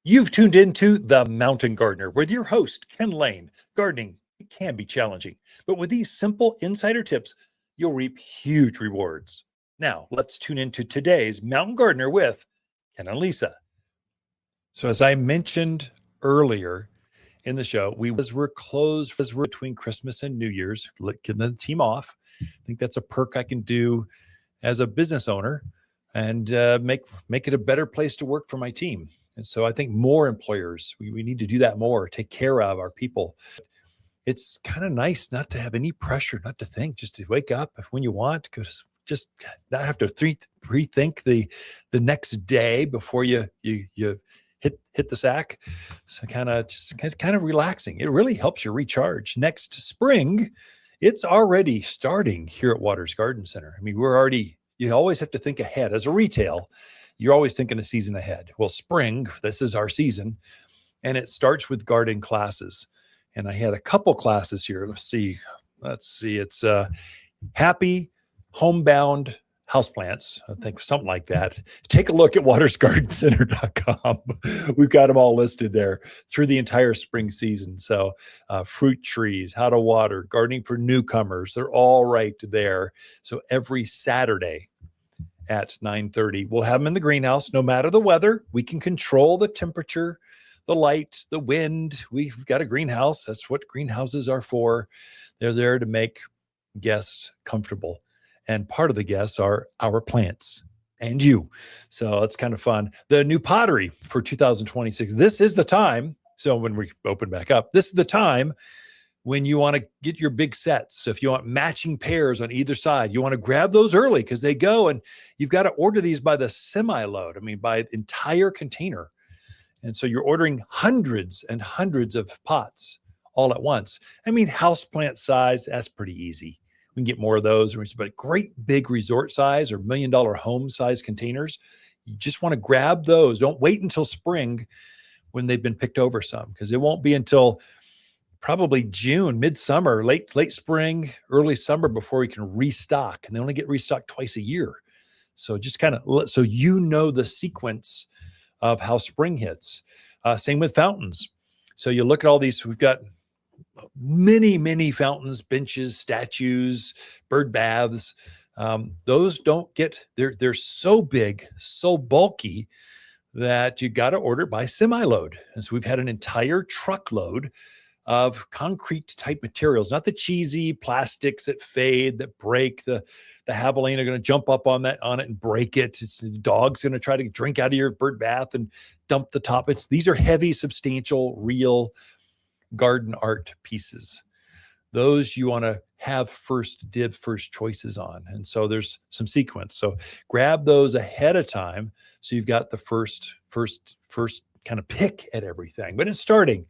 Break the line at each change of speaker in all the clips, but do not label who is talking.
You've tuned into The Mountain Gardener with your host, Ken Lain. Gardening, it can be challenging, but with these simple insider tips, you'll reap huge rewards. Now, let's tune into today's Mountain Gardener with Ken and Lisa. So, as I mentioned earlier in the show, we're closed as we're between Christmas and New Year's, getting the team off. I think that's a perk I can do as a business owner and make it a better place to work for my team. And so I think more employers, we need to do that more, take care of our people. It's kind of nice not to have any pressure, not to think, just to wake up when you want, because just not have to rethink the next day before you hit the sack. So kind of relaxing. It really helps you recharge. Next spring, it's already starting here at Waters Garden Center. I mean, you always have to think ahead as a retail. You're always thinking a season ahead. Well, spring, this is our season, and it starts with garden classes. And I had a couple classes here. Let's see. It's Happy Homebound Houseplants. I think something like that. Take a look at watersgardencenter.com. We've got them all listed there through the entire spring season. So fruit trees, how to water, gardening for newcomers, they're all right there. So every Saturday at 9:30, we'll have them in the greenhouse. No matter the weather, we can control the temperature, the light, the wind. We've got a greenhouse. That's what greenhouses are for. They're there to make guests comfortable. And part of the guests are our plants and you. So it's kind of fun. The new pottery for 2026. This is the time. So when we open back up, this is the time when you want to get your big sets. So if you want matching pairs on either side, you want to grab those early because they go, and you've got to order these by the semi-load. I mean, by entire container. And so you're ordering hundreds and hundreds of pots all at once. I mean, houseplant size, that's pretty easy. We can get more of those, but great big resort size or $1 million home size containers. You just want to grab those. Don't wait until spring when they've been picked over some, because it won't be until probably June, midsummer, late spring, early summer before you can restock. And they only get restocked twice a year. So just kind of, so you know the sequence of how spring hits. Same with fountains. So you look at all these, we've got many fountains, benches, statues, bird baths. Those don't get, they're so big, so bulky that you got to order by semi-load. And so we've had an entire truckload of concrete type materials, not the cheesy plastics that fade, that break. The javelina are going to jump up on it and break it. The dog's going to try to drink out of your bird bath and dump the top. These are heavy, substantial, real garden art pieces. Those you want to have first choices on. And so there's some sequence. So grab those ahead of time so you've got the first kind of pick at everything. But it's starting.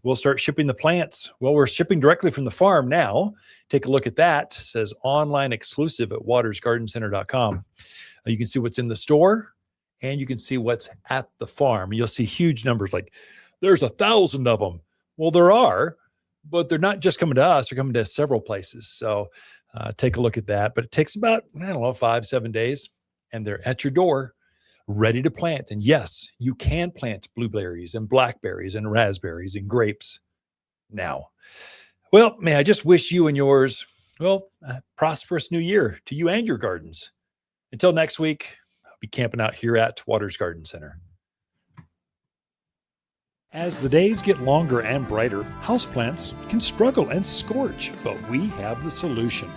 We'll start shipping the plants. Well, we're shipping directly from the farm now. Take a look at that. It says online exclusive at watersgardencenter.com. You can see what's in the store and you can see what's at the farm. You'll see huge numbers like there's 1,000 of them. Well, there are, but they're not just coming to us. They're coming to several places. So take a look at that. But it takes about, 5-7 days, and they're at your door, ready to plant. And yes, you can plant blueberries and blackberries and raspberries and grapes now. Well, may I just wish you and yours, a prosperous new year to you and your gardens. Until next week, I'll be camping out here at Waters Garden Center. As the days get longer and brighter, houseplants can struggle and scorch, but we have the solution.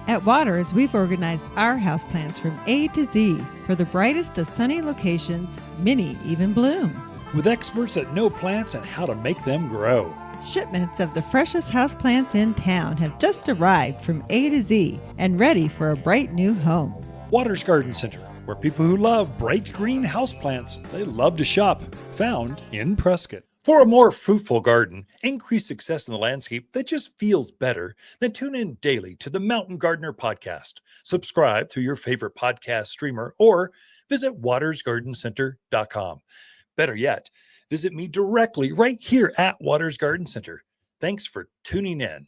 At Waters, we've organized our houseplants from A to Z for the brightest of sunny locations, many even bloom.
With experts that know plants and how to make them grow.
Shipments of the freshest houseplants in town have just arrived from A to Z and ready for a bright new home.
Waters Garden Center, where people who love bright green houseplants, they love to shop, found in Prescott. For a more fruitful garden, increased success in the landscape that just feels better, then tune in daily to the Mountain Gardener podcast. Subscribe through your favorite podcast streamer or visit watersgardencenter.com. Better yet, visit me directly right here at Waters Garden Center. Thanks for tuning in.